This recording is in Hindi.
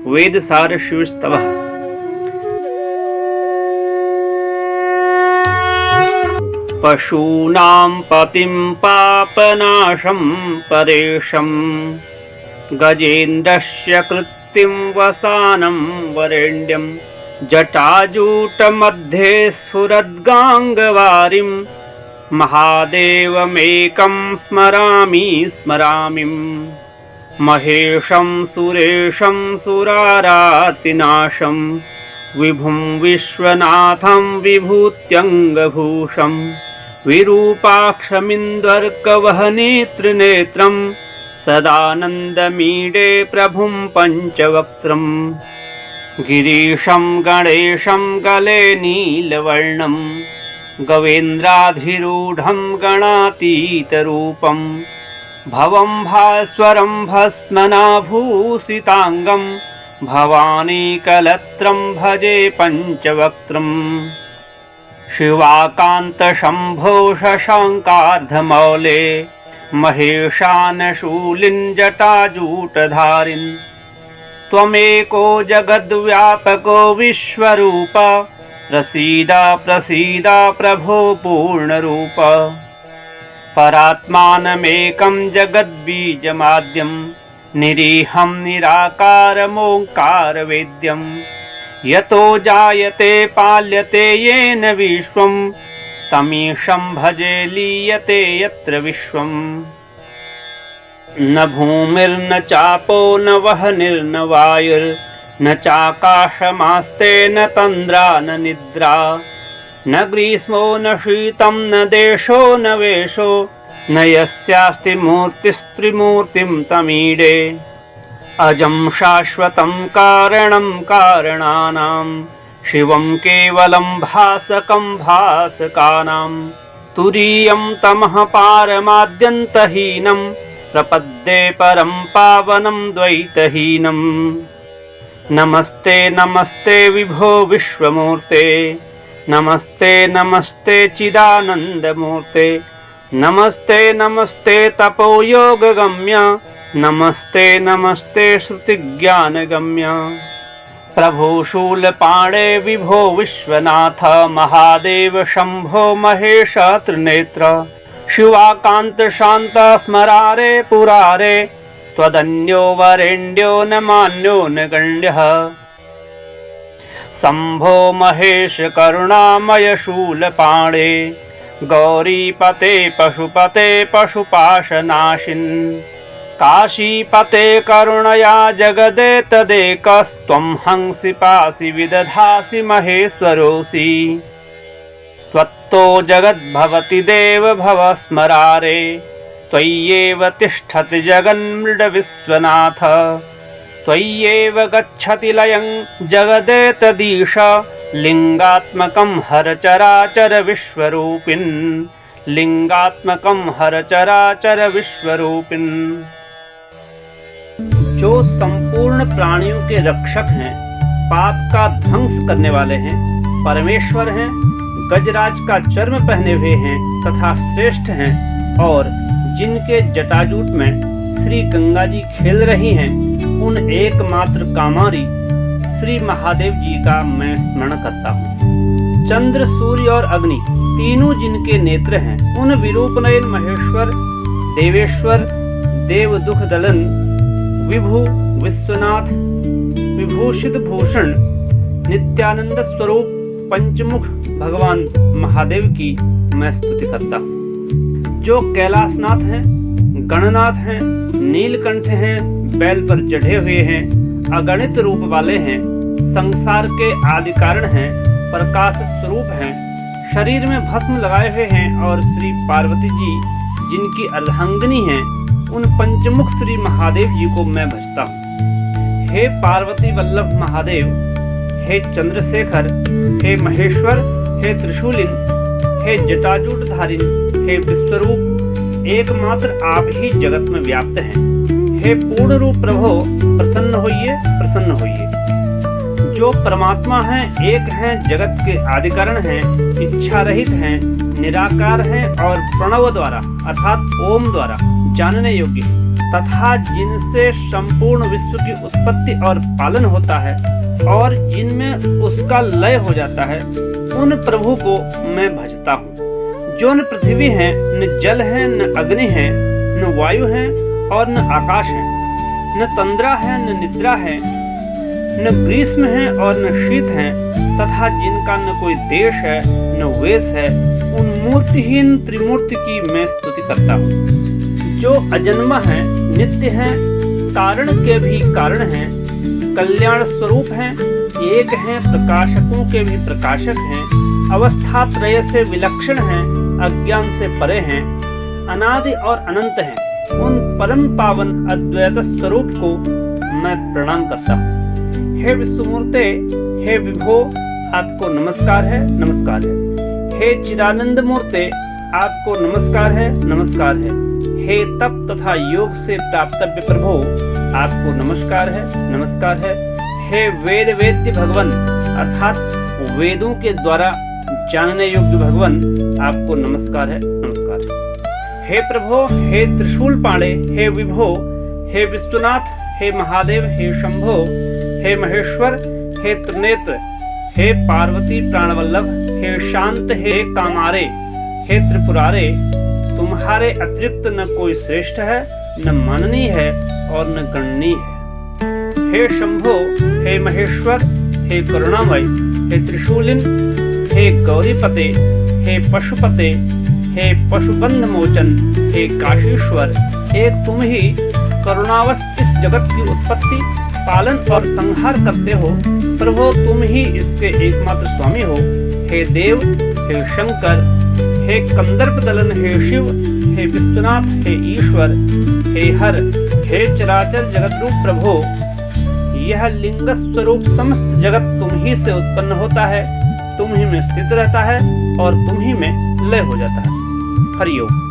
वेदसार शिवस्तवः। पशूनां पतिं पापनाशं परेशं गजेन्द्रस्य कृत्तिं वसानं वरेण्यं जटाजूटमध्ये स्फुरद्गाङ्गवारिं महादेवमेकं स्मरामि महेशं सुरेशं सुरारातिनाशं विभुं विश्वनाथं विभूत्यङ्गभूषं विरूपाक्षमिन्दर्कवहनेत्रिनेत्रं सदानन्दमीडे प्रभुं पञ्चवक्त्रम् गिरीशं गणेशं गले नीलवर्णं गवेन्द्राधिरूढं गणातीतरूपं भवं भास्वरं भस्मनाभूषिताङ्गं भवानीकलत्रं भजे पञ्चवक्त्रम् शिवाकान्तशम्भो शशाङ्कार्धमौले महेशानशूलिन् जटाजूटधारिन् त्वमेको जगद्व्यापको विश्वरूप प्रसीद प्रभो पूर्णरूप परात्मानमेकं जगद्बीजमाद्यं निरीहं निराकारमोङ्कारवेद्यं यतो जायते पाल्यते येन विश्वं तमीशं भजे लीयते यत्र विश्वम् न भूमिर्न चापो न वह्निर्न वायुर्न चाकाशमास्ते न तन्द्रा न निद्रा न ग्रीष्मो न शीतं न देशो न वेशो न यस्यास्ति मूर्तिस्त्रिमूर्तिं तमीडे अजं शाश्वतं कारणं कारणानां शिवं केवलं भासकं भासकानां तुरीयं तमः पारमाद्यन्तहीनं प्रपद्ये परं पावनं द्वैतहीनम् नमस्ते नमस्ते विभो विश्वमूर्ते नमस्ते नमस्ते चिदानन्दमूर्ते नमस्ते नमस्ते तपोयोगगम्य नमस्ते नमस्ते श्रुतिज्ञानगम्य प्रभो शूलपाणे विभो विश्वनाथ महादेव शंभो महेश त्रिनेत्र शिवाकान्त शान्त स्मरारे पुरारे त्वदन्यो वरेण्यो न मान्यो न गण्यः शंभो महेश करुणामय शूलपाणे गौरीपते पशुपते पशुपाशनाशिन् काशीपते करुणया जगदेतदेकस्त्वं हंसि पासि विदधासि महेश्वरोऽसि त्वत्तो जगद्भवति देव भव स्मरारे त्वय्येव तिष्ठति जगन्मृडविश्वनाथ त्वय्येव गच्छति लयं जगदेतदीश लिंगात्मकं हर चराचर विश्वरूपिन् लिंगात्मकं हर चराचर विश्वरूपिन्। जो संपूर्ण प्राणियों के रक्षक हैं, पाप का ध्वंस करने वाले हैं, परमेश्वर हैं, गजराज का चर्म पहने हुए हैं तथा श्रेष्ठ हैं और जिनके जटाजूट में श्री गंगा जी खेल रही हैं, उन एकमात्र कामारी श्री महादेव जी का मैं स्मरण करता हूँ। चंद्र सूर्य और अग्नि तीनों जिनके नेत्र हैं, उन विरूपनयन महेश्वर देवेश्वर देव दुख दलन विभु विश्वनाथ विभूषित भूषण नित्यानंद स्वरूप पंचमुख भगवान महादेव की मैं स्तुति करता हूँ। जो कैलाशनाथ हैं, गणनाथ हैं, नीलकंठ हैं, बैल पर चढ़े हुए हैं, अगणित रूप वाले हैं, संसार के आदि कारण हैं, प्रकाश स्वरूप हैं, शरीर में भस्म लगाए हुए हैं और श्री पार्वती जी जिनकी अर्धांगिनी हैं, उन पंचमुख श्री महादेव जी को मैं भजता हूँ। हे पार्वती वल्लभ महादेव, हे चंद्रशेखर, हे महेश्वर, हे त्रिशूलिन, हे जटाजूटधारिन, हे विश्वरूप, एकमात्र आप ही जगत में व्याप्त हैं। हे पूर्ण रूप प्रभो, प्रसन्न होइए। जो परमात्मा हैं, एक हैं, जगत के आदि कारण हैं, इच्छा रहित हैं, निराकार हैं और प्रणव द्वारा अर्थात ओम द्वारा जानने योग्य हैं। तथा जिनसे संपूर्ण विश्व की उत्पत्ति और पालन होता है और जिनमें उसका लय हो जाता है, उन प्रभु को मैं भजता हूँ। जो न पृथ्वी है, न जल है, न अग्नि है, न वायु है और न आकाश है, न तंद्रा है, न निद्रा है, न ग्रीष्म है और न शीत है, तथा जिनका न कोई देश है न वेश है, उन मूर्तिहीन त्रिमूर्ति की मैं स्तुति करता हूँ। जो अजन्मा है, नित्य है, कारण के भी कारण हैं, कल्याण स्वरूप हैं, एक हैं, प्रकाशकों के भी प्रकाशक हैं, अवस्था त्रय से विलक्षण हैं, अज्ञान से परे हैं, अनादि और अनंत हैं, उन परम पावन अद्वैत स्वरूप को मैं प्रणाम करता हूँ। हे विश्वमूर्ते, हे विभो, आपको नमस्कार है, नमस्कार है। हे चिदानंद मूर्ते, आपको नमस्कार है, नमस्कार है। हे तप तथा योग से प्राप्तव्य प्रभो, आपको नमस्कार है, नमस्कार है। हे वेद वेद्य भगवन, अर्थात वेदों के द्वारा जानने योग्य भगवन, आपको नमस्कार है, नमस्कार है। हे प्रभो, हे त्रिशूल पाणे, हे विभो, हे विश्वनाथ, हे महादेव, हे शंभो, हे महेश्वर, हे त्रिनेत्र, हे पार्वती प्राणवल्लभ, हे शांत, हे कामारे, हे त्रिपुरारे, तुम्हारे अतिरिक्त न कोई श्रेष्ठ है, न माननीय है और न गणनीय है। हे शंभो, हे महेश्वर, हे करुणामय, हे त्रिशूलिन, हे गौरीपते, हे पशुपते, हे पशुबंध मोचन, हे काशीश्वर, एक तुम ही करुणावश इस जगत की उत्पत्ति, पालन और संहार करते हो। प्रभो, तुम ही इसके एकमात्र स्वामी हो। हे देव, हे शंकर, हे कंदर्प दलन, हे शिव, हे विश्वनाथ, हे ईश्वर, हे हर, हे चराचर जगत रूप प्रभो, यह लिंग स्वरूप समस्त जगत तुम ही से उत्पन्न होता है, तुम ही में स्थित रहता है और तुम ही में लय हो जाता है। हरि ओम।